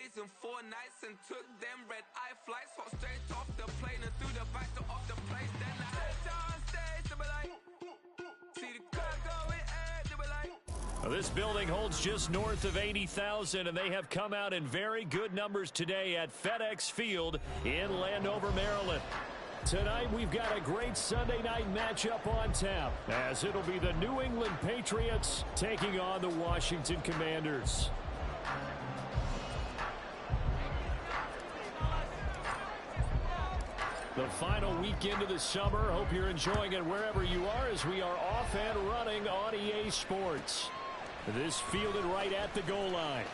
days and 4 nights and took them red-eye flights. Hot straight off the plane and through the back door of the place. Then I head on stage, they be like, see the crowd going, they be like. Well, this building holds just north of 80,000, and they have come out in very good numbers today at FedEx Field in Landover, Maryland. Tonight, we've got a great Sunday night matchup on tap, as it'll be the New England Patriots taking on the Washington Commanders. The final weekend of the summer. Hope you're enjoying it wherever you are, as we are off and running on EA Sports. This fielded right at the goal line.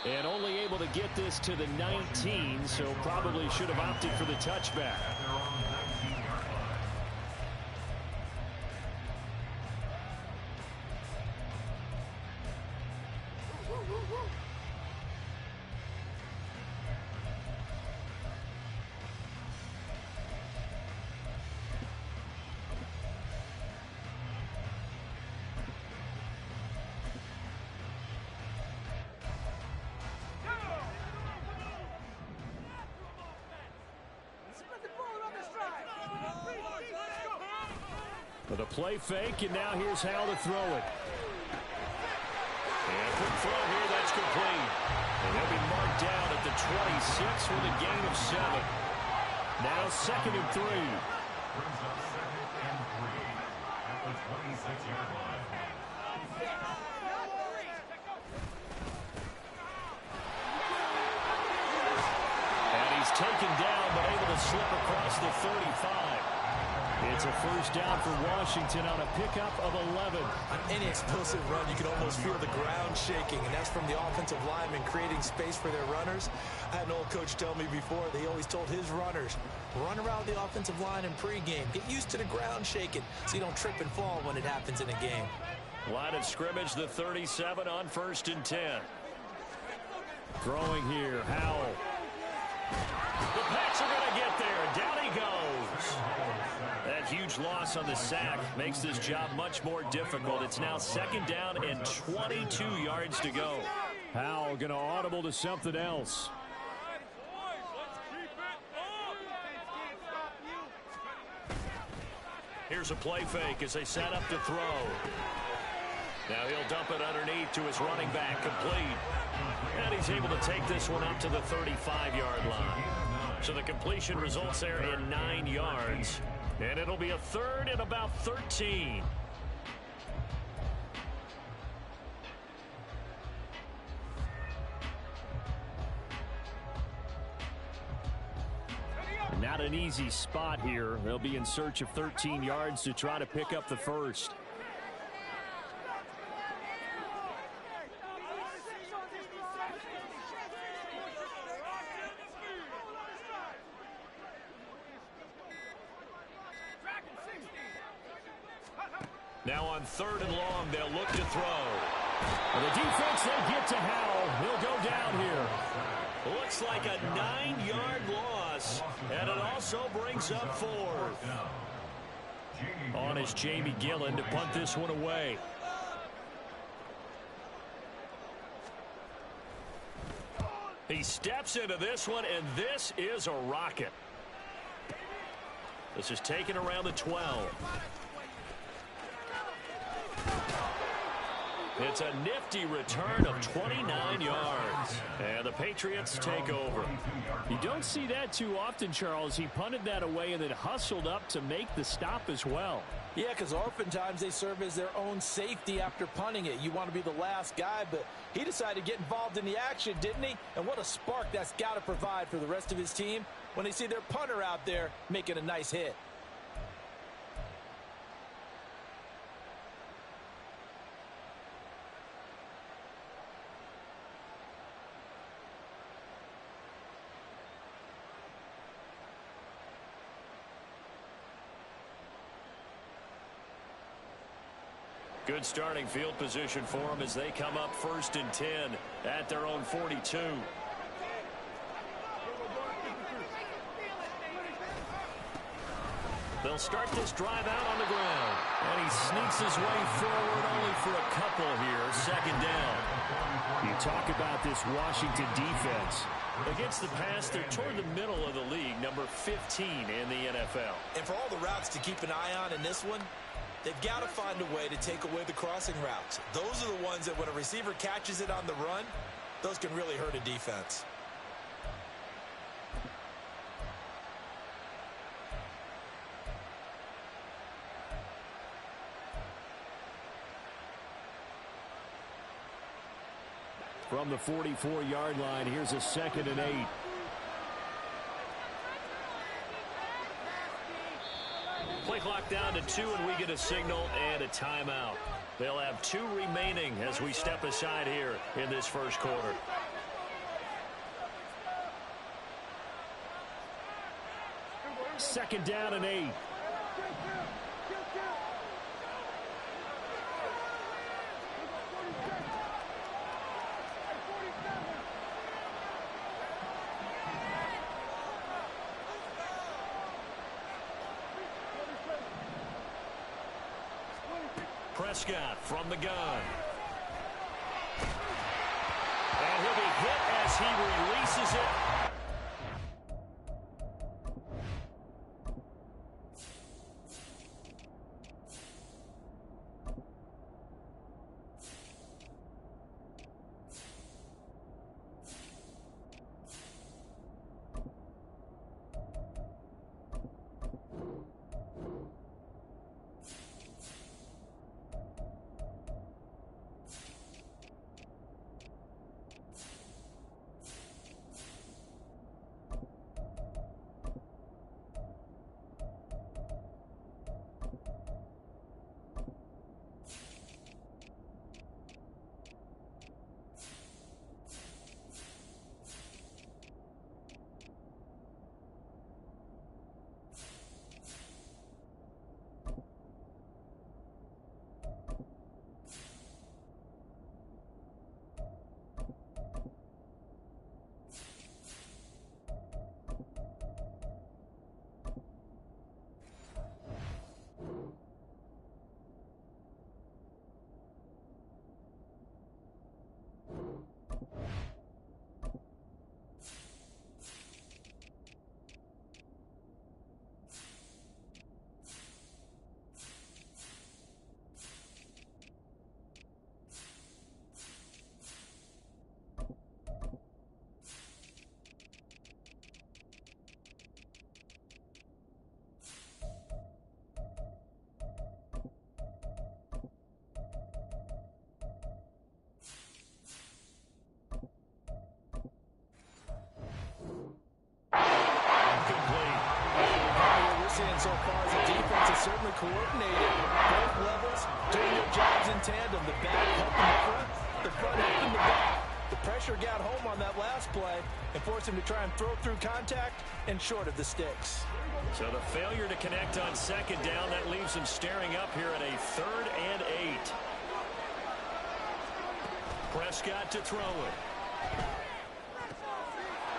And only able to get this to the 19, so probably should have opted for the touchback. With a play fake, and now here's how to throw it. And quick throw here, that's complete. And he'll be marked down at the 26 with a gain of 7. Now 2nd and 3. Brings up 2nd and 3 at the 26-yard line. And he's taken down, but able to slip across the 35. It's a first down for Washington on a pickup of 11. On any explosive run, you can almost feel the ground shaking, and that's from the offensive linemen creating space for their runners. I had an old coach tell me before, they always told his runners, run around the offensive line in pregame. Get used to the ground shaking so you don't trip and fall when it happens in a game. Line of scrimmage, the 37 on 1st and 10. Throwing here, Howell. The Pats are going to get there. Down he goes. That huge loss on the sack makes this job much more difficult. It's now 2nd down and 22 yards to go. Howell going to audible to something else. Here's a play fake as they set up to throw. Now he'll dump it underneath to his running back, complete. And he's able to take this one up to the 35-yard line. So the completion results there in 9 yards. And it'll be a 3rd and about 13. Not an easy spot here. They'll be in search of 13 yards to try to pick up the first. Now on 3rd and long, they'll look to throw. And the defense, they get to Howell. He'll go down here. Looks like a 9-yard loss, and it also brings up 4th. On is Jamie Gillen to punt this one away. He steps into this one, and this is a rocket. This is taken around the 12. It's a nifty return of 29 yards. And the Patriots take over. You don't see that too often, Charles. He punted that away and then hustled up to make the stop as well. Yeah, because oftentimes they serve as their own safety after punting it. You want to be the last guy, but he decided to get involved in the action, didn't he? And what a spark that's got to provide for the rest of his team when they see their punter out there making a nice hit. Good starting field position for them as they come up 1st and 10 at their own 42. They'll start this drive out on the ground. And he sneaks his way forward only for a couple here. Second down. You talk about this Washington defense. Against the pass, they're toward the middle of the league, number 15 in the NFL. And for all the routes to keep an eye on in this one, they've got to find a way to take away the crossing routes. Those are the ones that when a receiver catches it on the run, those can really hurt a defense. From the 44-yard line, here's a 2nd and 8. Play clock down to 2, and we get a signal and a timeout. They'll have 2 remaining as we step aside here in this first quarter. Second down and 8. Prescott from the gun. And he'll be hit as he releases it. So far as the defense is certainly coordinated. Both levels doing their jobs in tandem. The back helping the front helping the back. The pressure got home on that last play and forced him to try and throw through contact and short of the sticks. So the failure to connect on second down, that leaves him staring up here at a 3rd and 8. Prescott to throw it.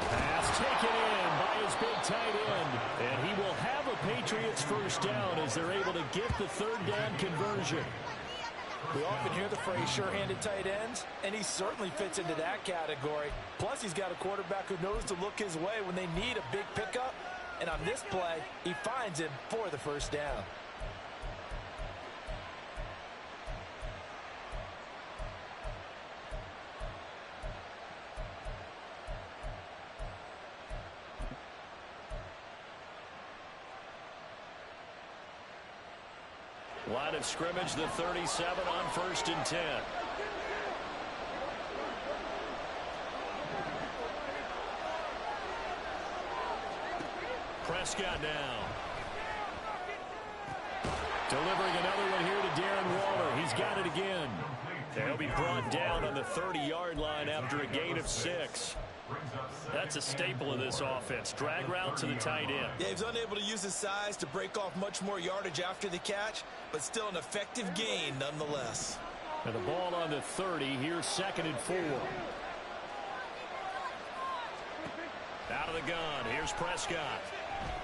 Pass taken in by his big tight end. And he will have a Patriots first down as they're able to get the 3rd down conversion. We often hear the phrase sure-handed tight ends, and he certainly fits into that category. Plus, he's got a quarterback who knows to look his way when they need a big pickup. And on this play, he finds him for the first down. Line of scrimmage, the 37 on 1st and 10. Prescott now. Delivering another one here to Darren Waller. He's got it again. They'll be brought down on the 30-yard line after a gain of 6. That's a staple of this offense. Drag route to the tight end. Yeah, he's unable to use his size to break off much more yardage after the catch, but still an effective gain nonetheless. And the ball on the 30. Here's 2nd and 4. Out of the gun. Here's Prescott.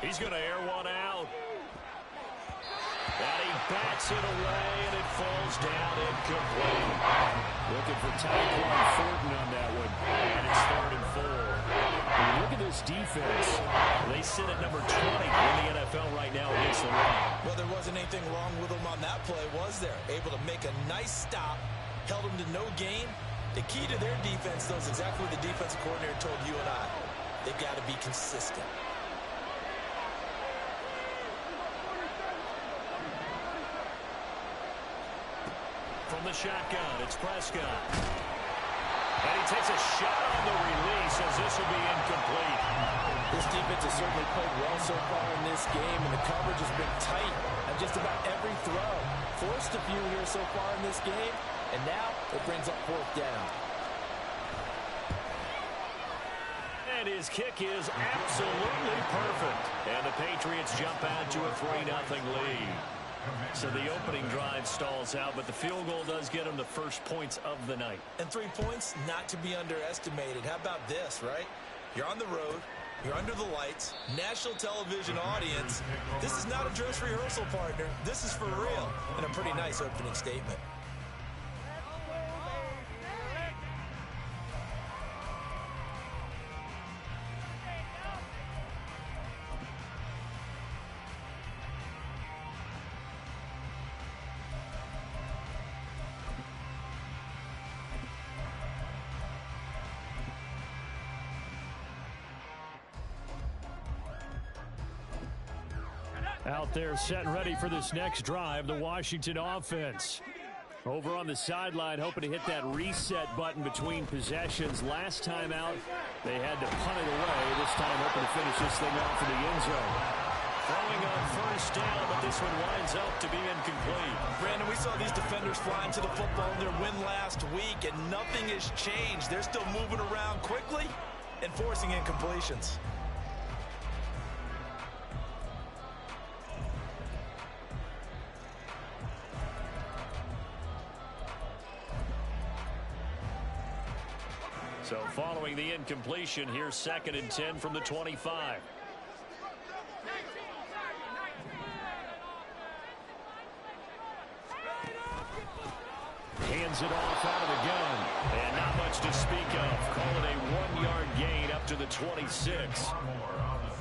He's going to air one out. And he bats it away, and it falls down incomplete. Looking for Tyquan Thornton on that one. And it's 3rd and 4. Look at this defense. They sit at number 20 in the NFL right now against the run. Well, there wasn't anything wrong with them on that play, was there? Able to make a nice stop, held them to no gain. The key to their defense, though, is exactly what the defensive coordinator told you and I. They've got to be consistent. From the shotgun, it's Prescott. And he takes a shot on the release as this will be incomplete. This defense has certainly played well so far in this game, and the coverage has been tight on just about every throw. Forced a few here so far in this game, and now it brings up 4th down. And his kick is absolutely perfect. And the Patriots jump out to a 3-0 lead. So the opening drive stalls out, but the field goal does get them the first points of the night. And 3 points, not to be underestimated. How about this, right? You're on the road. You're under the lights. National television audience. This is not a dress rehearsal, partner. This is for real. And a pretty nice opening statement. Out there set and ready for this next drive, the Washington offense. Over on the sideline, hoping to hit that reset button between possessions. Last time out, they had to punt it away. This time, hoping to finish this thing off in the end zone. Throwing on 1st down, but this one winds up to be incomplete. Brandon, we saw these defenders flying to the football in their win last week, and nothing has changed. They're still moving around quickly and forcing incompletions. So following the incompletion, here's 2nd and 10 from the 25. Hands it off out of the gun. And not much to speak of. Call it a 1-yard gain up to the 26.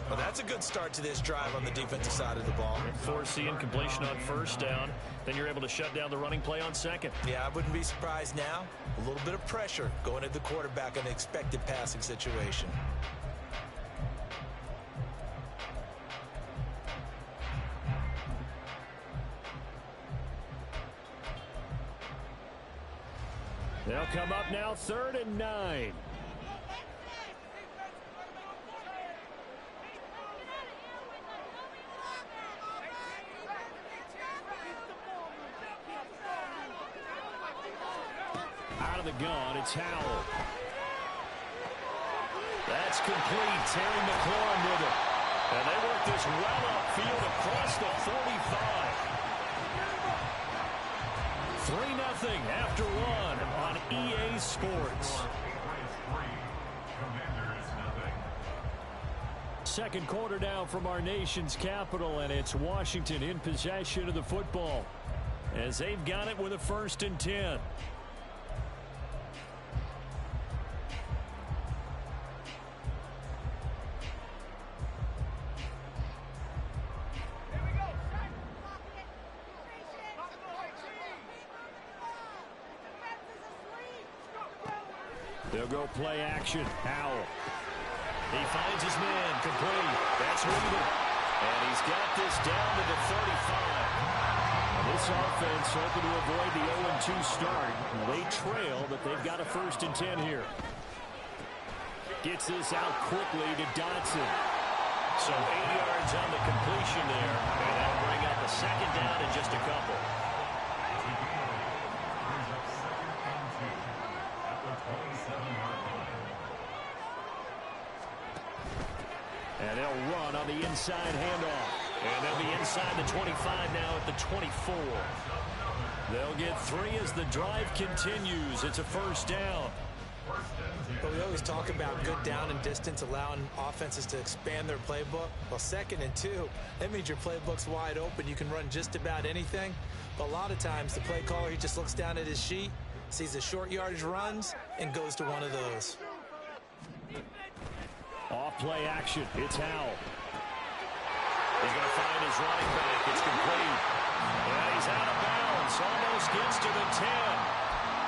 Well, that's a good start to this drive on the defensive side of the ball. Force the incompletion on 1st down. Then you're able to shut down the running play on 2nd. Yeah, I wouldn't be surprised now. A little bit of pressure going at the quarterback in an expected passing situation. They'll come up now 3rd and 9. Out of the gun, it's Howell. That's complete. Terry McLaurin with it. And they work this well upfield across the 45. 3-0 after 1 on EA Sports. Second quarter down from our nation's capital, and it's Washington in possession of the football as they've got it with a 1st and 10. They'll go play action. Howell. He finds his man. Complete. That's Weaver. And he's got this down to the 35. And this offense hoping to avoid the 0-2 start. They trail, but they've got a 1st and 10 here. Gets this out quickly to Dodson. So 8 yards on the completion there. And that'll bring up a 2nd down in just a couple. And they'll run on the inside handoff. And they'll be inside the 25 now at the 24. They'll get 3 as the drive continues. It's a 1st down. But we always talk about good down and distance, allowing offenses to expand their playbook. Well, 2nd and 2, that means your playbook's wide open. You can run just about anything. But a lot of times, the play caller, he just looks down at his sheet, sees the short yardage runs, and goes to one of those. Off play action. It's Howell. He's going to find his running back. It's complete. And he's out of bounds. Almost gets to the 10.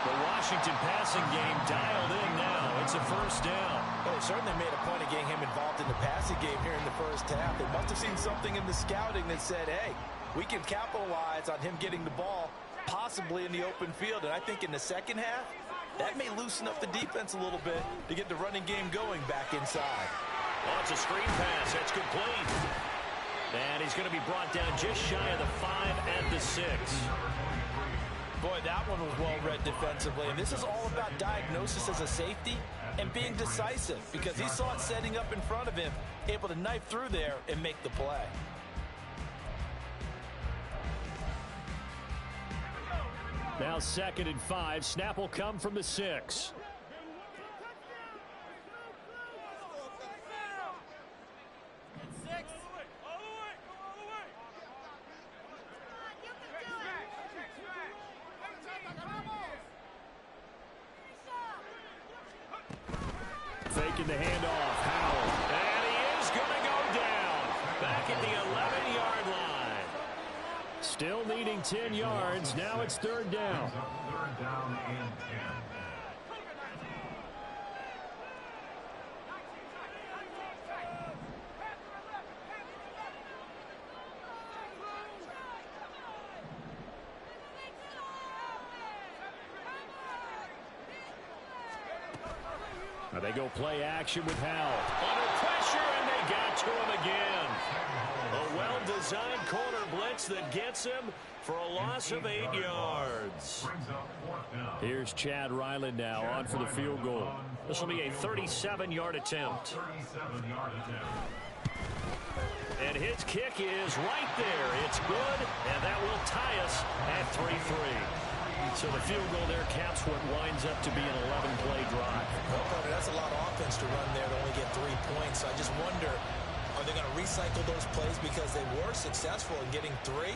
The Washington passing game dialed in now. It's a first down. Well, they certainly made a point of getting him involved in the passing game here in the first half. They must have seen something in the scouting that said, hey, we can capitalize on him getting the ball possibly in the open field. And I think in the second half, that may loosen up the defense a little bit to get the running game going back inside. Oh, it's a screen pass. That's complete. And he's going to be brought down just shy of the 5 and the 6. Boy, that one was well read defensively. And this is all about diagnosis as a safety and being decisive, because he saw it setting up in front of him, able to knife through there and make the play. Now 2nd and 5. Snap will come from the 6. Faking the handoff. Howell. And he is going to go down. Back at the 11-yard line. Still needing 10 yards. Now it's 3rd down. 3rd down and 10. They go play action with Howell. Under pressure, and they got to him again. A well-designed corner blitz that gets him for a loss of 8 yards. Here's Chad Ryland now on for the field goal. This will be a 37-yard attempt. And his kick is right there. It's good, and that will tie us at 3-3. So the field goal there caps what winds up to be an 11-play drive. Well, Carter, that's a lot of offense to run there to only get 3 points. So I just wonder, are they going to recycle those plays because they were successful in getting 3?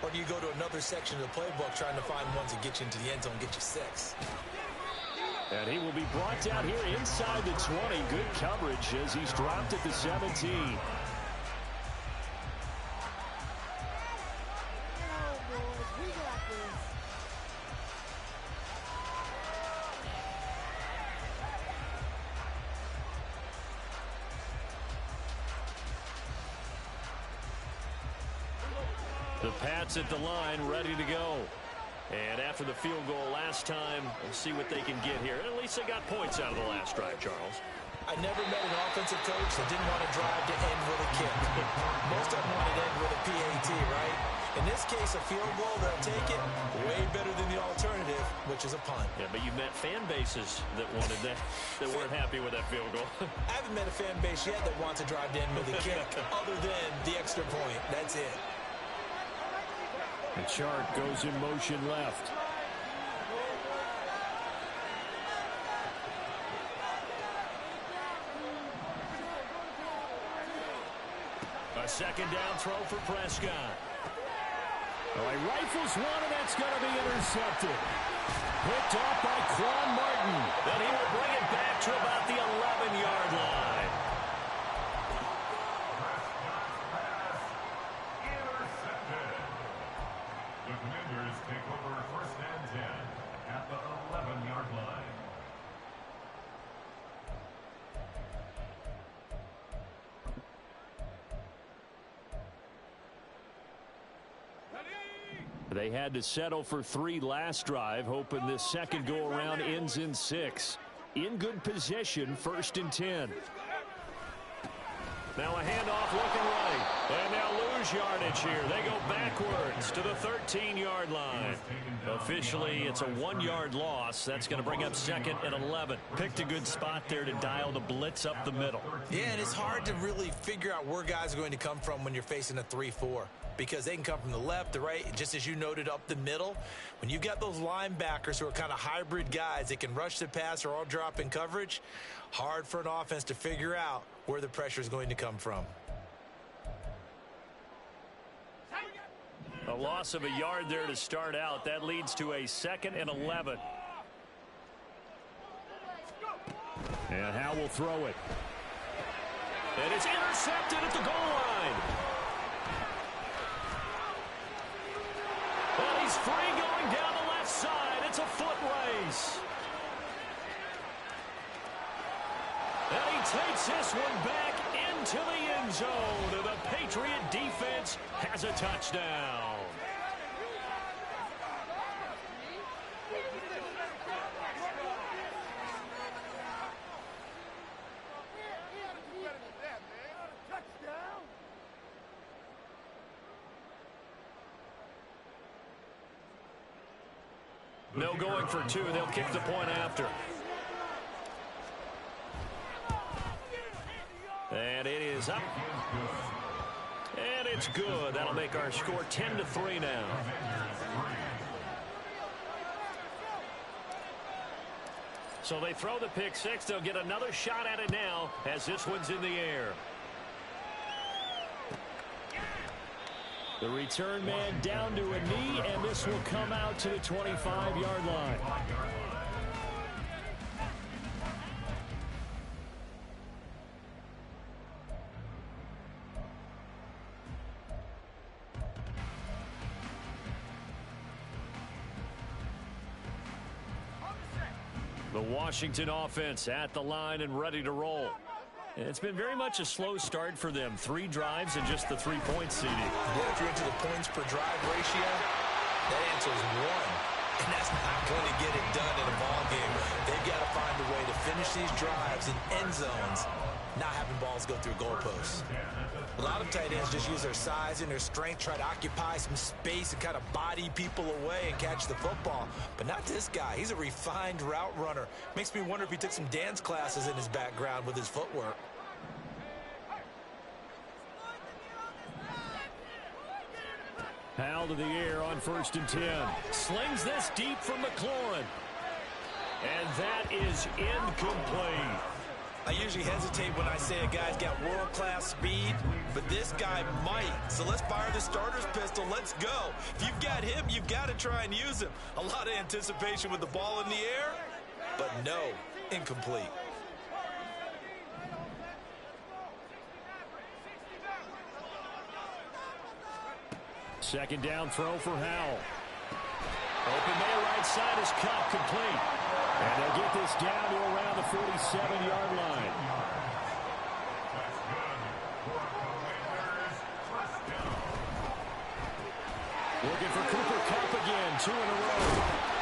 Or do you go to another section of the playbook trying to find ones that get you into the end zone and get you 6? And he will be brought down here inside the 20. Good coverage as he's dropped at the 17. The Pats at the line, ready to go. And after the field goal last time, we'll see what they can get here. At least they got points out of the last drive, Charles. I never met an offensive coach that didn't want to drive to end with a kick. Most of them want to end with a PAT, right? In this case, a field goal, they'll take it way better than the alternative, which is a punt. Yeah, but you've met fan bases that wanted that, that weren't happy with that field goal. I haven't met a fan base yet that wants to drive to end with a kick other than the extra point. That's it. The chart goes in motion left. A second down throw for Prescott. He rifles one, and that's going to be intercepted. Picked off by Quan Martin. Then he will bring it back to about the 11-yard line. The Commanders take over 1st and 10 at the 11-yard line. They had to settle for 3 last drive, hoping this second go-around ends in 6. In good position, 1st and 10. Now a handoff looking right. And they'll lose lose yardage here. They go backwards to the 13-yard line. Officially, it's a 1-yard loss. That's going to bring up 2nd and 11. Picked a good spot there to dial the blitz up the middle. Yeah, and it's hard to really figure out where guys are going to come from when you're facing a 3-4. Because they can come from the left, the right, just as you noted, up the middle. When you've got those linebackers who are kind of hybrid guys that can rush the pass or all drop in coverage, hard for an offense to figure out where the pressure is going to come from. A loss of a yard there to start out. That leads to a 2nd and 11. And Howe will throw it. And it's intercepted at the goal line. And he's free going down the left side. It's a foot race. And he takes this one back into the end zone. And the Patriot defense has a touchdown. No going for 2. They'll kick the point after. And it is up. And it's good. That'll make our score 10-3 now. So they throw the pick 6. They'll get another shot at it now as this one's in the air. The return man down to a knee, and this will come out to the 25-yard line. The Washington offense at the line and ready to roll. It's been very much a slow start for them. 3 drives and just the 3-point CD. Yeah, if you're into the points per drive ratio, that answer is 1. And that's not going to get it done in a ball game. They've got to find a way to finish these drives in end zones, not having balls go through goalposts. A lot of tight ends just use their size and their strength, try to occupy some space and kind of body people away and catch the football. But not this guy. He's a refined route runner. Makes me wonder if he took some dance classes in his background with his footwork. Howell to the air on 1st and 10. Slings this deep from McLaurin. And that is incomplete. I usually hesitate when I say a guy's got world-class speed, but this guy might. So let's fire the starter's pistol. Let's go. If you've got him, you've got to try and use him. A lot of anticipation with the ball in the air, but no, incomplete. Second down throw for Howell. Open man right side is cut complete. And they'll get this down to around the 47-yard line. Looking for Cooper Kupp again, 2 in a row.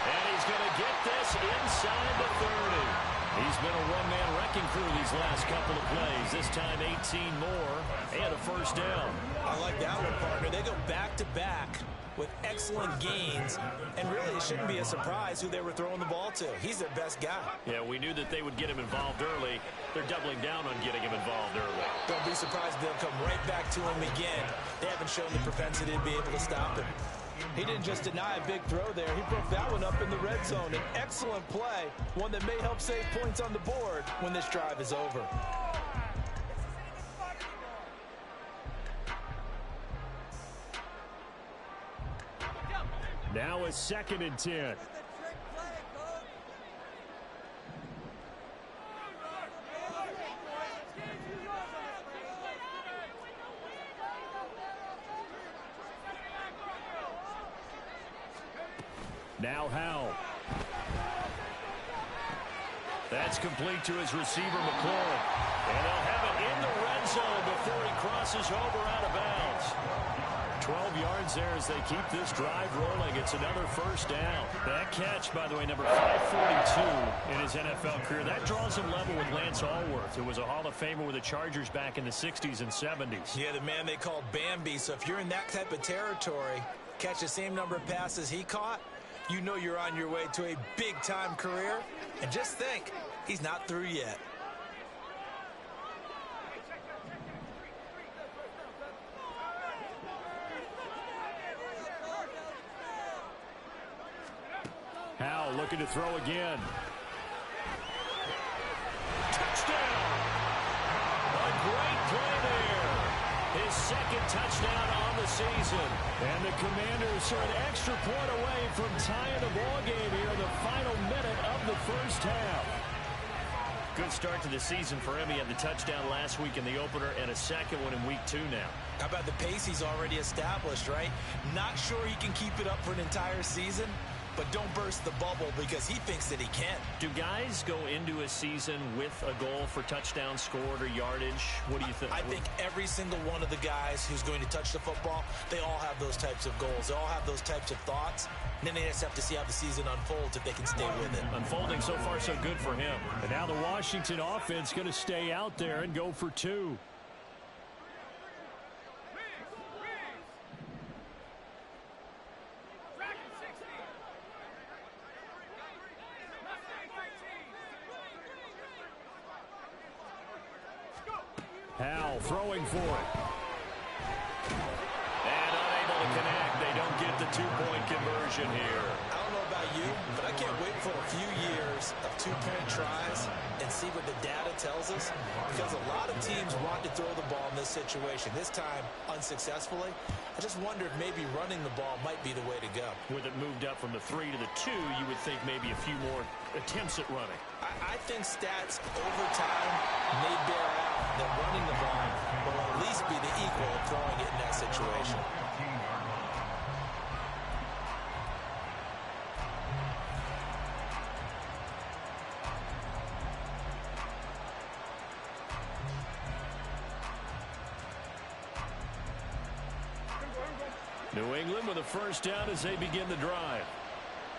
And he's going to get this inside the 30. He's been a one-man wrecking crew these last couple of plays. This time 18 more and a first down. I like that one, partner. They go back-to-back with excellent gains, and really it shouldn't be a surprise who they were throwing the ball to. He's their best guy. Yeah, we knew that they would get him involved early. They're doubling down on getting him involved early. Don't be surprised if they'll come right back to him again. They haven't shown the propensity to be able to stop him. He didn't just deny a big throw there. He broke that one up in the red zone. An excellent play, one that may help save points on the board when this drive is over. Now a 2nd and 10. Now Howell. That's complete to his receiver, McLaurin. And they'll have it in the red zone before he crosses over out of bounds. 12 yards there as they keep this drive rolling. It's another first down. That catch, by the way, number 542 in his NFL career. That draws him level with Lance Allworth, who was a Hall of Famer with the Chargers back in the 60s and 70s. Yeah, the man they called Bambi. So if you're in that type of territory, catch the same number of passes he caught, you know you're on your way to a big-time career. And just think, he's not through yet. Howell looking to throw again. Touchdown! A great play there. His second touchdown on the season. And the Commanders are an extra point away from tying the ball game here in the final minute of the first half. Good start to the season for him. He had the touchdown last week in the opener and a second one in week 2 now. How about the pace he's already established, right? Not sure he can keep it up for an entire season, but don't burst the bubble because he thinks that he can. Do guys go into a season with a goal for touchdowns scored or yardage? What do you think? I think every single one of the guys who's going to touch the football, they all have those types of goals. They all have those types of thoughts. And then they just have to see how the season unfolds if they can stay with it. Unfolding so far so good for him. And now the Washington offense going to stay out there and go for 2. Howell throwing for it. And unable to connect. They don't get the 2-point conversion here. I don't know about you, but I can't wait for a few years of 2-point tries and see what the data tells us. Because a lot of teams want to throw the ball in this situation. This time, unsuccessfully. I just wonder if maybe running the ball might be the way to go. With it moved up from the 3 to the 2, you would think maybe a few more attempts at running. I think stats over time may bear out that running the ball will at least be the equal of throwing it in that situation. New England with a first down as they begin the drive.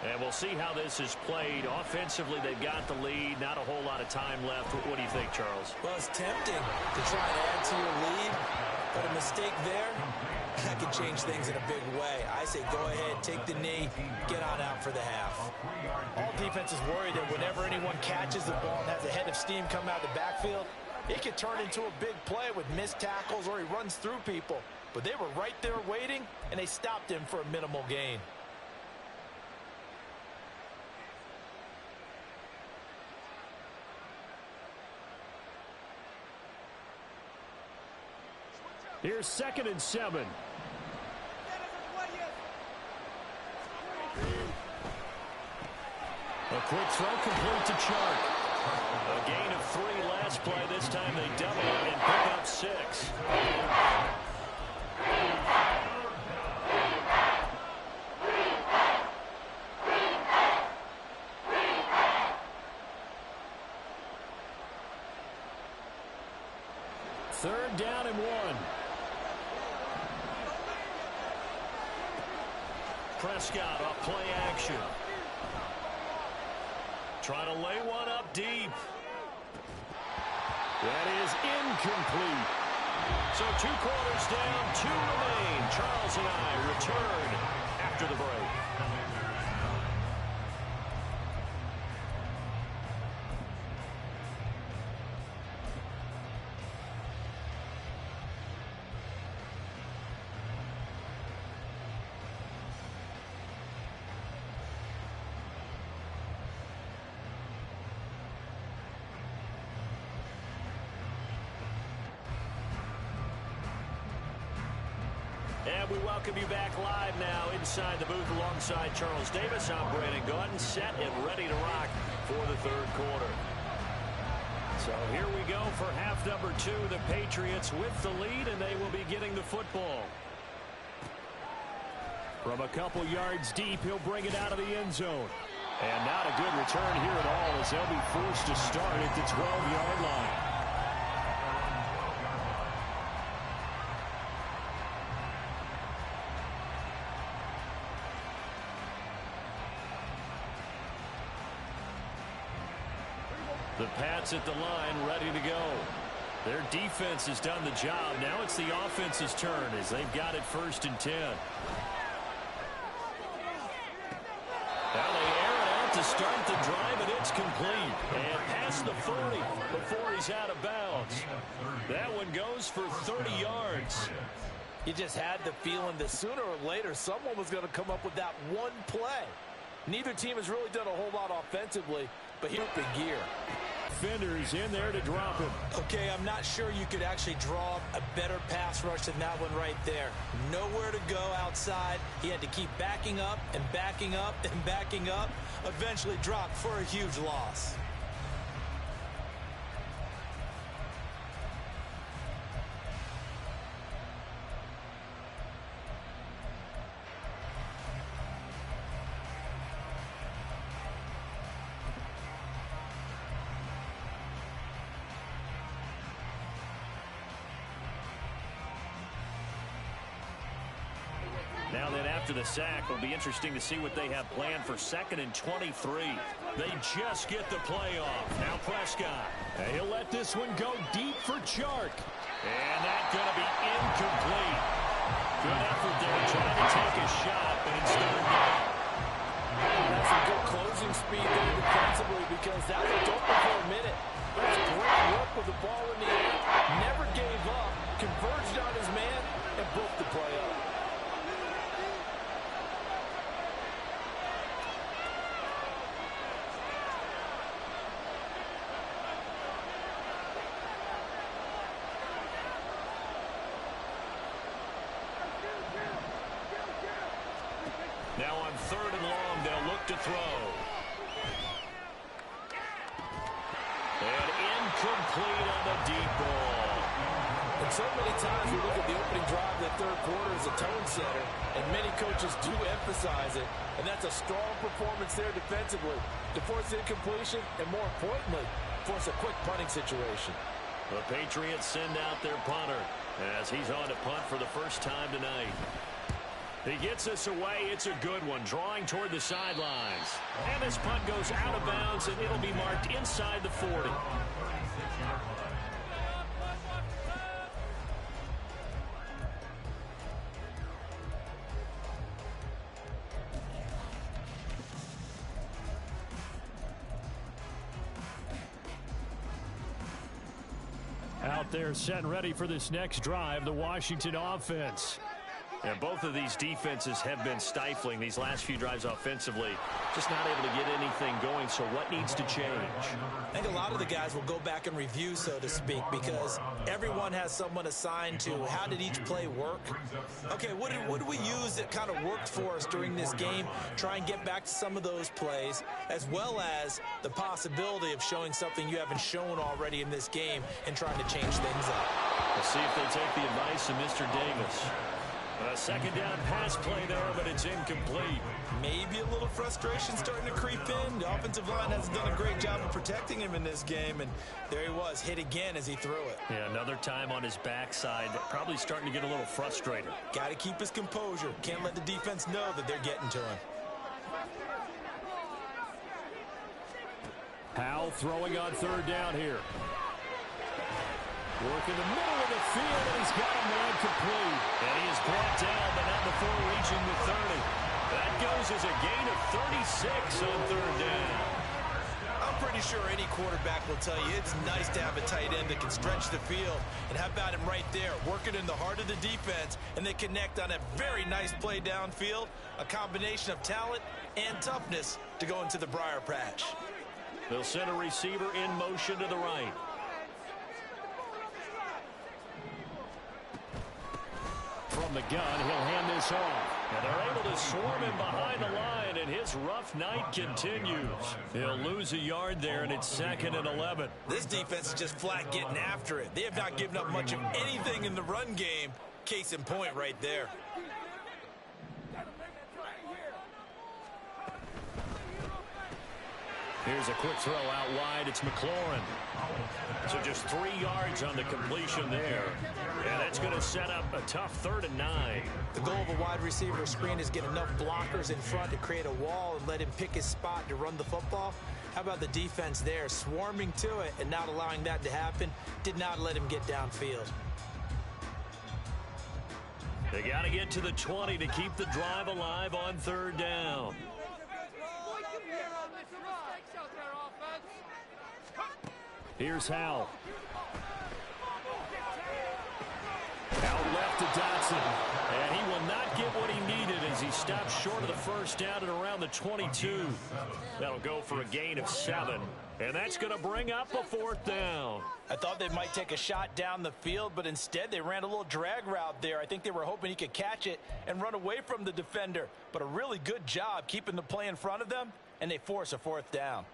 And we'll see how this is played. Offensively, they've got the lead. Not a whole lot of time left. What do you think, Charles? Well, it's tempting to try and add to your lead, but a mistake there, that can change things in a big way. I say go ahead, take the knee, get on out for the half. All defenses worry that whenever anyone catches the ball and has a head of steam come out of the backfield, it could turn into a big play with missed tackles or he runs through people. But they were right there waiting, and they stopped him for a minimal gain. Here's 2nd and 7. A quick throw complete to Chark. A gain of 3 last play. This time they double it and pick up 6. Third down and 1. Prescott off play action. Trying to lay one up deep. That is incomplete. So 2 quarters down, 2 remain. Charles and I return after the break. And we welcome you back live now inside the booth alongside Charles Davis. I'm Brandon Gaudin, set and ready to rock for the 3rd quarter. So here we go for half number 2. The Patriots with the lead, and they will be getting the football. From a couple yards deep, he'll bring it out of the end zone. And not a good return here at all as they'll be forced to start at the 12-yard line. The Pats at the line, ready to go. Their defense has done the job. Now it's the offense's turn as they've got it 1st and 10. Now they air it out to start the drive, and it's complete. And past the 40 before he's out of bounds. That one goes for 30 yards. You just had the feeling that sooner or later someone was going to come up with that one play. Neither team has really done a whole lot offensively, but here's the gear. Defenders in there to drop him. Okay, I'm not sure you could actually draw a better pass rush than that one right there. Nowhere to go outside. He had to keep backing up and backing up and backing up. Eventually dropped for a huge loss. Now then, after the sack, it'll be interesting to see what they have planned for 2nd and 23. They just get the play off. Now Prescott. He'll let this one go deep for Chark. And that's going to be incomplete. Good effort there trying to take a shot, but it's third down. That's a good closing speed there defensively because that was open for a minute. That's great work with the ball in the air. Never gave up. Converged on his man and broke the play up. Now on 3rd and long, they'll look to throw. And incomplete on the deep ball. And so many times we look at the opening drive of the 3rd quarter as a tone setter, and many coaches do emphasize it, and that's a strong performance there defensively to force incompletion and, more importantly, force a quick punting situation. The Patriots send out their punter as he's on to punt for the first time tonight. He gets this away. It's a good one, drawing toward the sidelines. And this punt goes out of bounds, and it'll be marked inside the 40. Out there set and ready for this next drive, the Washington offense. And both of these defenses have been stifling these last few drives offensively. Just not able to get anything going, so what needs to change? I think a lot of the guys will go back and review, so to speak, because everyone has someone assigned to how did each play work. Okay, what did we use that kind of worked for us during this game? Try and get back to some of those plays, as well as the possibility of showing something you haven't shown already in this game and trying to change things up. Let's see if they take the advice of Mr. Davis. A 2nd down pass play there, but it's incomplete. Maybe a little frustration starting to creep in. The offensive line hasn't done a great job of protecting him in this game, and there he was, hit again as he threw it. Yeah, another time on his backside, probably starting to get a little frustrated. Got to keep his composure. Can't let the defense know that they're getting to him. Powell throwing on 3rd down here. Work in the middle of the field, and he's got a man complete. And he is brought down, but not before reaching the 30. That goes as a gain of 36 on 3rd down. I'm pretty sure any quarterback will tell you it's nice to have a tight end that can stretch the field. And how about him right there, working in the heart of the defense, and they connect on a very nice play downfield, a combination of talent and toughness to go into the briar patch. They'll send a receiver in motion to the right. From the gun, he'll hand this off. And they're able to swarm him behind the line, and his rough night continues. He'll lose a yard there, and it's 2nd and 11. This defense is just flat getting after it. They have not given up much of anything in the run game. Case in point right there. Here's a quick throw out wide. It's McLaurin. So just 3 yards on the completion there. And that's going to set up a tough 3rd and 9. The goal of a wide receiver screen is get enough blockers in front to create a wall and let him pick his spot to run the football. How about the defense there, swarming to it and not allowing that to happen? Did not let him get downfield. They got to get to the 20 to keep the drive alive on third down. Here's Howell. Out left to Dodson. And he will not get what he needed as he stops short of the first down at around the 22. That'll go for a gain of 7. And that's going to bring up a fourth down. I thought they might take a shot down the field, but instead they ran a little drag route there. I think they were hoping he could catch it and run away from the defender. But a really good job keeping the play in front of them, and they force a fourth down.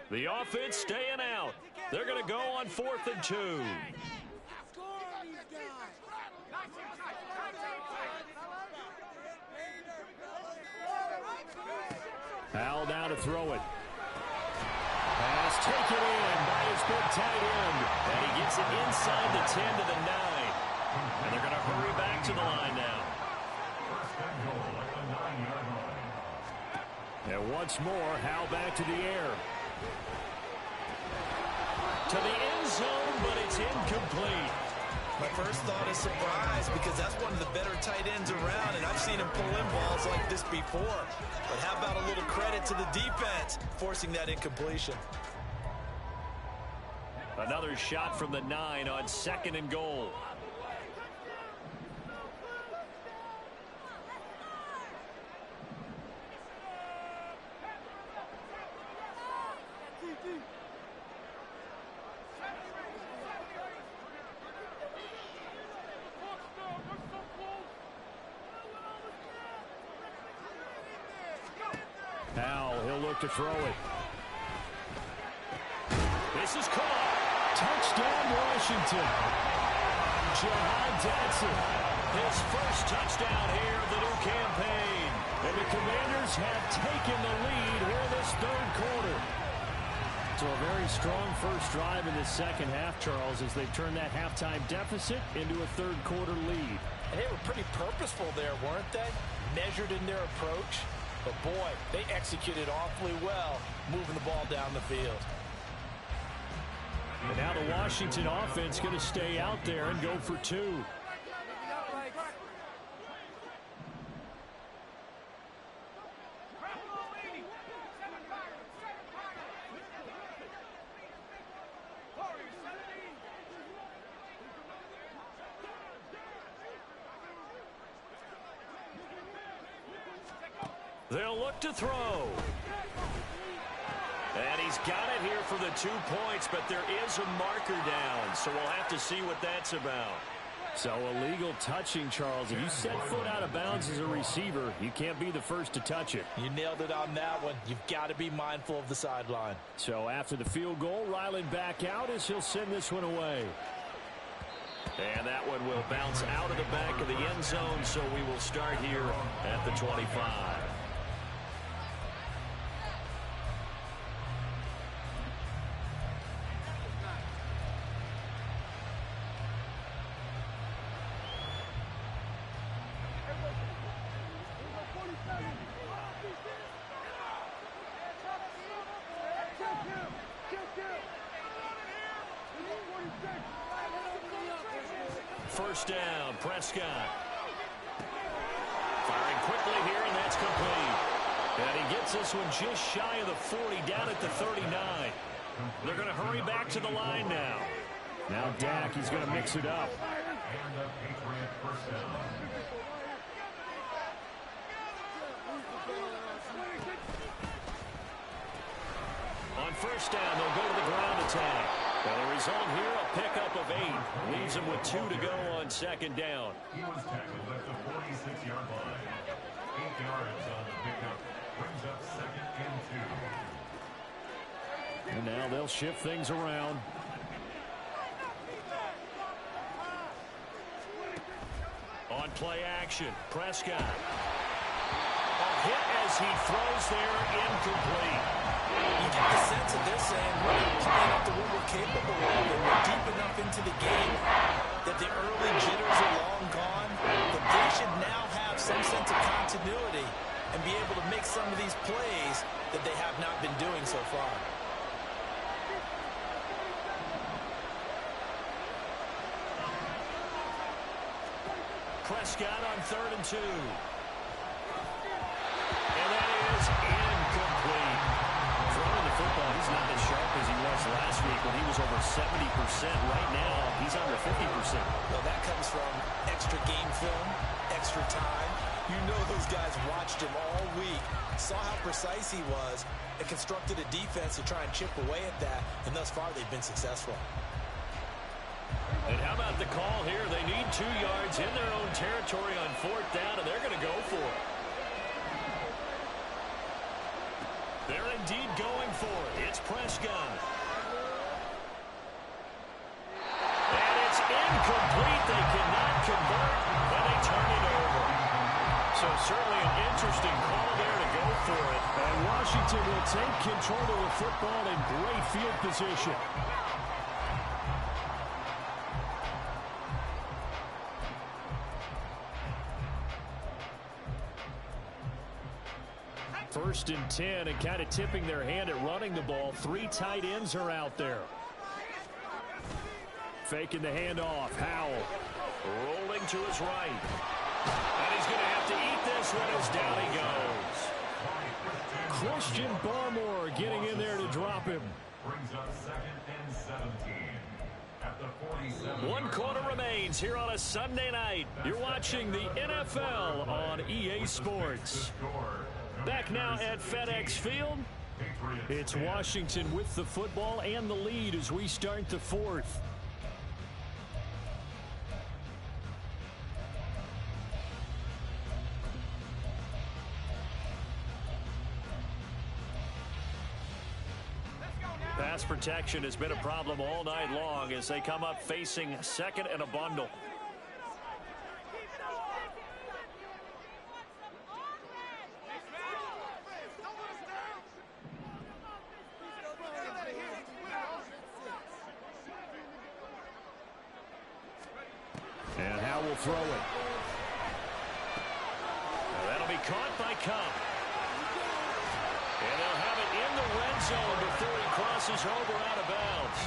The offense staying out. They're going to go on 4th and 2. Howell down to throw it. Pass taken in by his big tight end. And he gets it inside the 10 to the 9. And they're going to hurry back to the line now. First and goal at the 9-yard line. And once more, Howell back to the air. To the end zone, but it's incomplete. My first thought is surprise because that's one of the better tight ends around, and I've seen him pull in balls like this before. But how about a little credit to the defense forcing that incompletion? Another shot from the 9 on 2nd and goal. Howell, he'll look to throw it. This is caught. Touchdown, Washington. Jahan Dodson. His first touchdown here of the new campaign. And the Commanders have taken the lead here in this third quarter. So a very strong first drive in the second half, Charles, as they turn that halftime deficit into a third quarter lead. And they were pretty purposeful there, weren't they? Measured in their approach. But boy, they executed awfully well, moving the ball down the field. And now the Washington offense going to stay out there and go for 2. They'll look to throw. And he's got it here for the 2 points, but there is a marker down, so we'll have to see what that's about. So illegal touching, Charles. If you set foot out of bounds as a receiver, you can't be the first to touch it. You nailed it on that one. You've got to be mindful of the sideline. So after the field goal, Ryland back out as he'll send this one away. And that one will bounce out of the back of the end zone, so we will start here at the 25. First down, Prescott. Firing quickly here, and that's complete. And he gets this one just shy of the 40, down at the 39. They're going to hurry back to the line now. Now Dak, he's going to mix it up. And the Patriot first down. On first down, they'll go to the ground attack. And the result here, a pickup of 8. Leaves them with 2 to go on second down. He was tackled at the 46-yard line. 8 yards on the pickup. Brings up 2nd and 2. And now they'll shift things around. On play action, Prescott. A hit as he throws there, incomplete. You get the sense that they're saying we're not playing up to what we're capable of, and we're deep enough into the game that the early jitters are long gone, but they should now have some sense of continuity and be able to make some of these plays that they have not been doing so far. Prescott on 3rd and 2. And that is incomplete. Throwing the football, he's not as sharp as he was last week when he was over 70%. Right now, he's under 50%. Well, that comes from extra game film, extra time. You know those guys watched him all week, saw how precise he was, and constructed a defense to try and chip away at that, and thus far they've been successful. And how about the call here? They need 2 yards in their own territory on 4th down, and they're going to go for it. They're indeed going for it. It's Prescott. And it's incomplete. They cannot convert, and they turn it over. So certainly an interesting call there to go for it. And Washington will take control of the football in great field position. First and 10, and kind of tipping their hand at running the ball. 3 tight ends are out there. Faking the handoff. Howell rolling to his right. And he's going to have to eat this one as down he goes. Christian Barmore getting in there to drop him. Brings up 2nd and 17 at the 47. 1 quarter remains here on a Sunday night. You're watching the NFL on EA Sports. Back now at FedEx Field. It's Washington with the football and the lead as we start the 4th. Pass protection has been a problem all night long as they come up facing 2nd and a bundle. And Howell will throw it. Now that'll be caught by Cup. And they'll have it in the red zone before he crosses over out of bounds.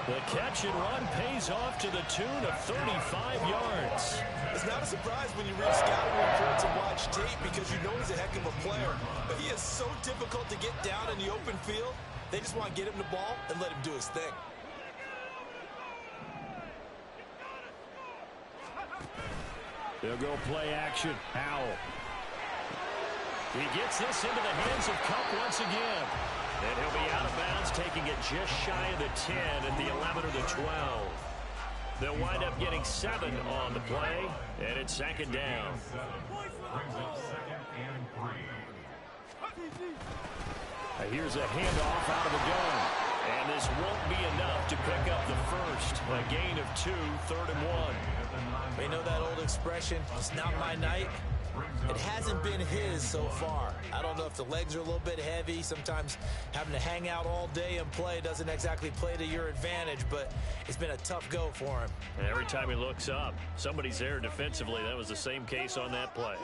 The catch and run pays off to the tune of 35 yards. It's not a surprise when you read scouting reports and watch tape because you know he's a heck of a player. But he is so difficult to get down in the open field. They just want to get him the ball and let him do his thing. They'll go play action. Howell. He gets this into the hands of Cup once again. And he'll be out of bounds, taking it just shy of the 10 at the 11 or the 12. They'll wind up getting 7 on the play, and it's 2nd down. Brings up 2nd and 3. Here's a handoff out of the gun. And this won't be enough to pick up the first. A gain of 2, 3rd and 1. You know that old expression, it's not my night? It hasn't been his so far. I don't know if the legs are a little bit heavy. Sometimes having to hang out all day and play doesn't exactly play to your advantage, but it's been a tough go for him. And every time he looks up, somebody's there defensively. That was the same case on that play.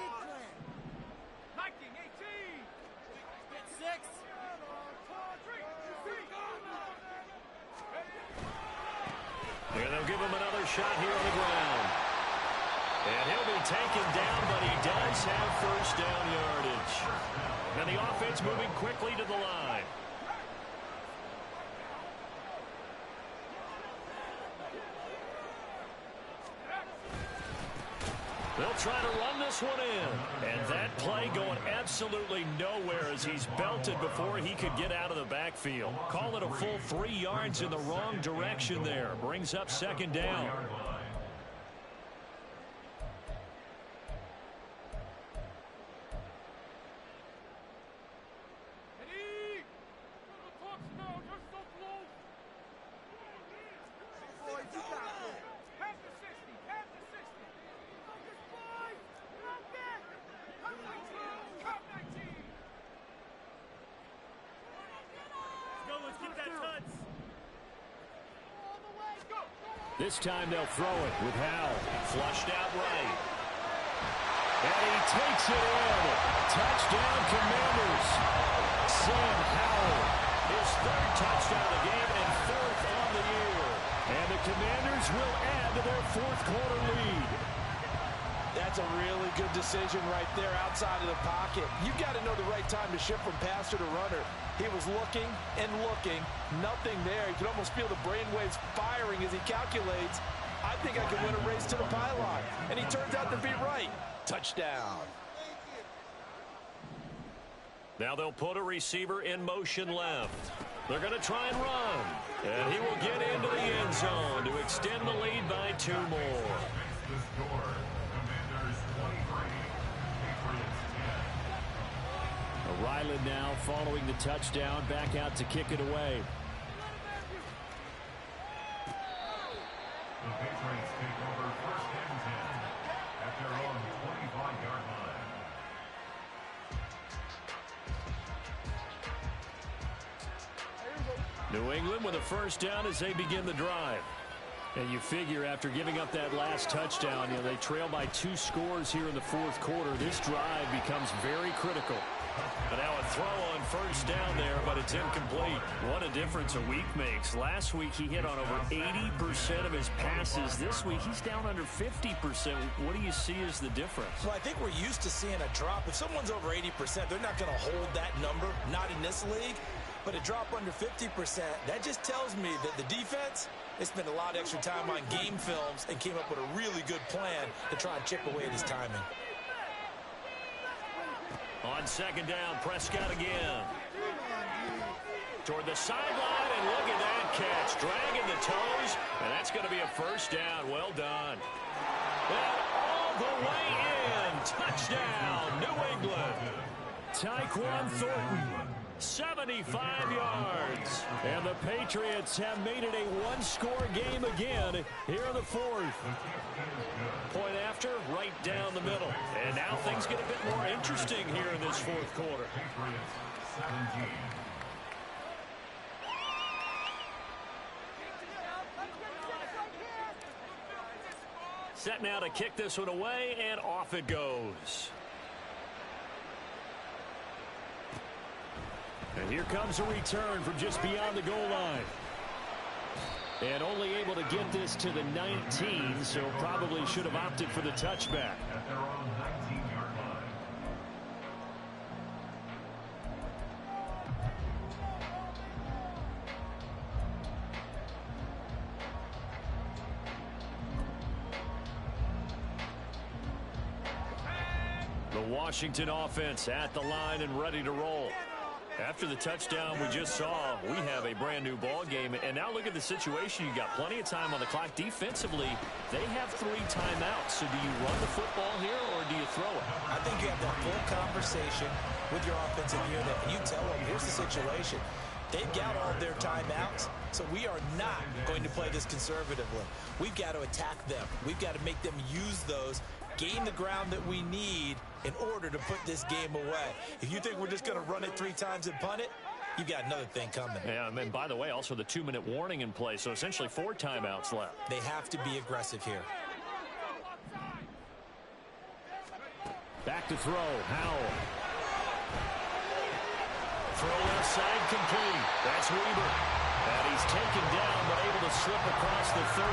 And they'll give him another shot here on the ground. And he'll be taken down, but he does have first down yardage. And the offense moving quickly to the line. They'll try to run this one in. And that play going absolutely nowhere as he's belted before he could get out of the backfield. Call it a full 3 yards in the wrong direction there. Brings up 2nd down. This time they'll throw it with Howell. Flushed out right. And he takes it in. Touchdown, Commanders. Sam Howell. His third touchdown of the game and fourth on the year. And the Commanders will add to their fourth quarter lead. That's a really good decision right there outside of the pocket. You've got to know the right time to shift from passer to runner. He was looking and looking, nothing there. You can almost feel the brainwaves firing as he calculates, I think I can win a race to the pylon. And he turns out to be right. Touchdown. Now they'll put a receiver in motion left. They're going to try and run. And he will get into the end zone to extend the lead by 2 more. Ryland now following the touchdown, back out to kick it away. The Patriots take over first and 10 at their own 25-yard line. New England with a first down as they begin the drive. And you figure after giving up that last touchdown, they trail by 2 scores here in the fourth quarter. This drive becomes very critical. But now a throw on first down there, but it's incomplete. What a difference a week makes. Last week he hit on over 80% of his passes. This week he's down under 50%. What do you see as the difference? Well, I think we're used to seeing a drop. If someone's over 80%, they're not going to hold that number, not in this league. But a drop under 50%, that just tells me that the defense, they spent a lot of extra time on game films and came up with a really good plan to try and chip away at his timing. On second down, Prescott again. Toward the sideline, and look at that catch. Dragging the toes, and that's going to be a first down. Well done. And all the way in. Touchdown, New England. Tyquan Thornton, 75 yards. And the Patriots have made it a one-score game again here in the fourth. Point after, right down the middle. And now things get a bit more interesting here in this fourth quarter. Set now to kick this one away, and off it goes. And here comes a return from just beyond the goal line. And only able to get this to the 19, so probably should have opted for the touchback. At their own 19-yard line. The Washington offense at the line and ready to roll. After the touchdown we just saw, we have a brand new ball game. And now look at the situation. You got plenty of time on the clock. Defensively, they have 3 timeouts. So do you run the football here or do you throw it? I think you have that full conversation with your offensive unit, and you tell them, here's the situation. They've got all their timeouts, so we are not going to play this conservatively. We've got to attack them. We've got to make them use those, gain the ground that we need in order to put this game away. If you think we're just going to run it 3 times and punt it, you've got another thing coming. Yeah, and by the way, also the 2-minute warning in play, so essentially 4 timeouts left. They have to be aggressive here. Back to throw, Howell. Throw left side complete. That's Weaver. And he's taken down, but able to slip across the 35.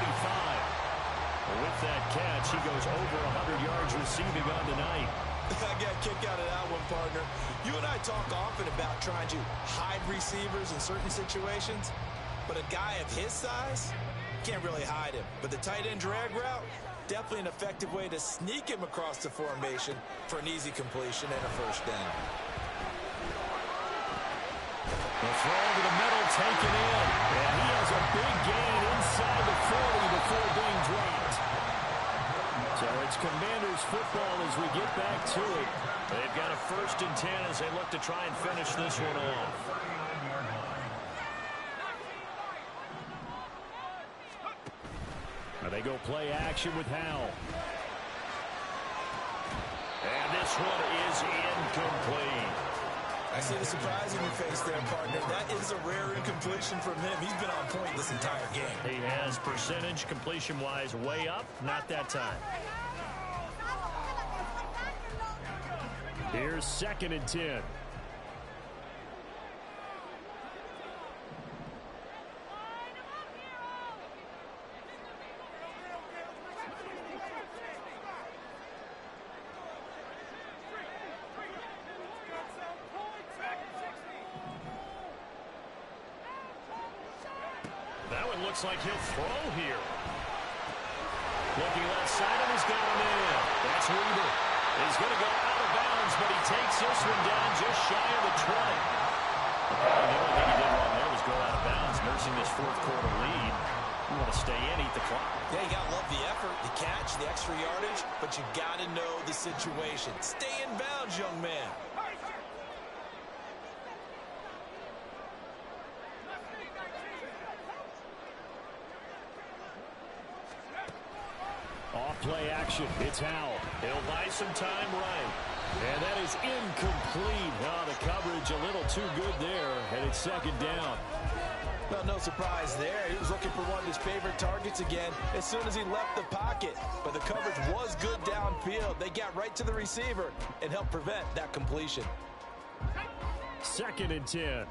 With that catch, he goes over 100 yards receiving on the night. I got a kick out of that one, partner. You and I talk often about trying to hide receivers in certain situations, but a guy of his size can't really hide him. But the tight end drag route, definitely an effective way to sneak him across the formation for an easy completion and a first down. The throw to the middle taken in, and he has a big gain inside the 40 before being dropped. So it's Commanders football as we get back to it. They've got a first and 10 as they look to try and finish this one off. Now they go play action with Howell. And this one is incomplete. I see the surprise in your face there, partner. That is a rare incompletion from him. He's been on point this entire game. He has percentage completion-wise way up, not that time. Here's 2nd and 10. Looks like he'll throw here. Looking left side, and he's got him in. That's Weaver. He's going to go out of bounds, but he takes this one down just shy of the 20. The only thing he did wrong there was go out of bounds, nursing this 4th quarter lead. You want to stay in, eat the clock. Yeah, you got to love the effort, the catch, the extra yardage, but you got to know the situation. Stay in bounds, young man. Play action. It's Howell. He'll buy some time right. And that is incomplete. Oh, the coverage a little too good there. And it's 2nd down. Well, no surprise there. He was looking for one of his favorite targets again as soon as he left the pocket. But the coverage was good downfield. They got right to the receiver and helped prevent that completion. 2nd and 10.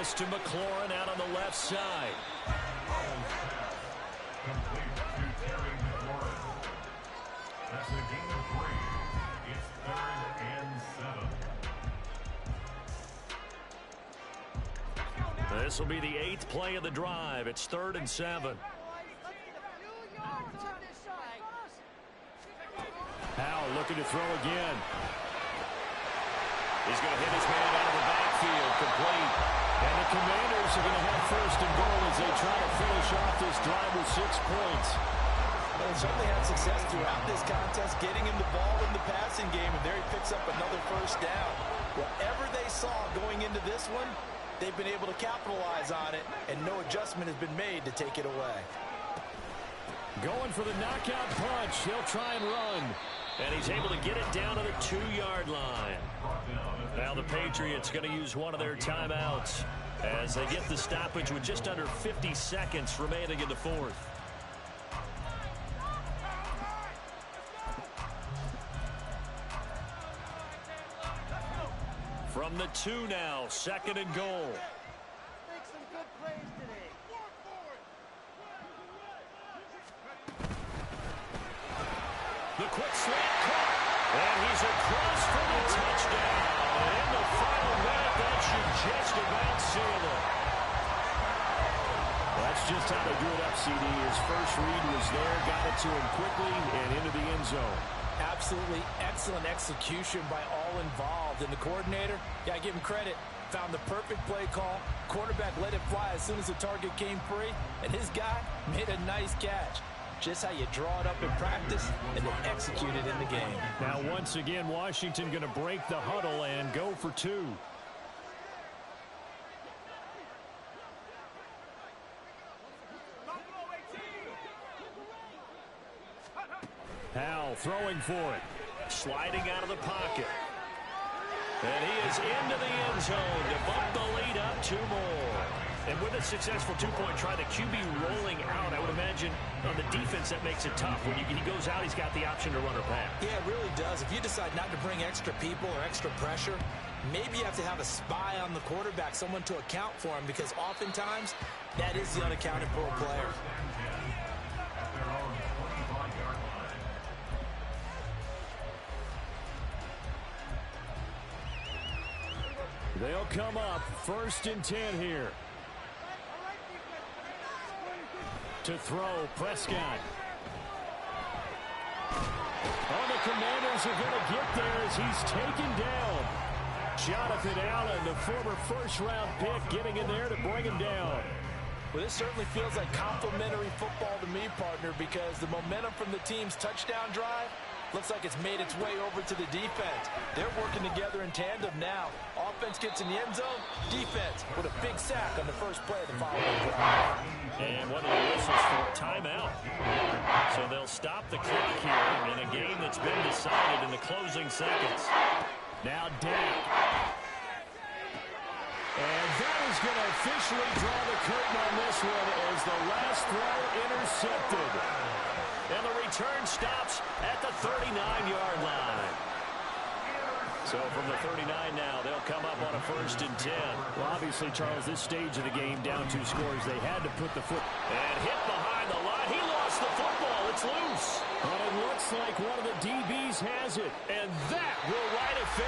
This to McLaurin out on the left side. Complete to Terry McLaurin. That's a gain of 3. It's 3rd and 7. This will be the 8th play of the drive. It's 3rd and 7. Howell looking to throw again. He's going to hit his man out of the backfield. Complete. And the Commanders are going to have 1st and goal as they try to finish off this drive with 6 points. Well, they certainly had success throughout this contest, getting him the ball in the passing game, and there he picks up another 1st down. Whatever they saw going into this one, they've been able to capitalize on it, and no adjustment has been made to take it away. Going for the knockout punch. He'll try and run. And he's able to get it down to the 2-yard line. Now the Patriots going to use one of their timeouts as they get the stoppage with just under 50 seconds remaining in the 4th. From the 2 now, 2nd and goal. The quick slant cut, and he's across for the touchdown. And in the final minute, that should just about seal it. That's just how they drew it up, CD. His first read was there, got it to him quickly, and into the end zone. Absolutely excellent execution by all involved. And the coordinator, yeah, I give him credit, found the perfect play call. Quarterback let it fly as soon as the target came free, and his guy made a nice catch. Just how you draw it up in practice and then execute it in the game. Now, once again, Washington going to break the huddle and go for 2. Howell throwing for it. Sliding out of the pocket. And he is into the end zone to bump the lead up 2 more. And with a successful 2-point try, the QB rolling out, I would imagine on the defense that makes it tough. When he goes out, he's got the option to run or pass. Yeah, it really does. If you decide not to bring extra people or extra pressure, maybe you have to have a spy on the quarterback, someone to account for him, because oftentimes that is the unaccounted for player. They'll come up 1st and 10 here. To throw, Prescott. Oh, the Commanders are going to get there as he's taken down. Jonathan Allen, the former 1st-round pick, getting in there to bring him down. Well, this certainly feels like complimentary football to me, partner, because the momentum from the team's touchdown drive looks like it's made its way over to the defense. They're working together in tandem now. Offense gets in the end zone. Defense with a big sack on the first play of the following drive. And one of the whistles for a timeout. So they'll stop decided in the closing seconds. Now Dak. And that is going to officially draw the curtain on this one as the last throw intercepted. And the return stops at the 39-yard line. So from the 39 now, they'll come up on a 1st and 10. Well, obviously, Charles, this stage of the game, down 2 scores, they had to put the foot. And hit behind the line. He lost the football. It's loose. But it looks like one of the DBs has it. And that will write a finish.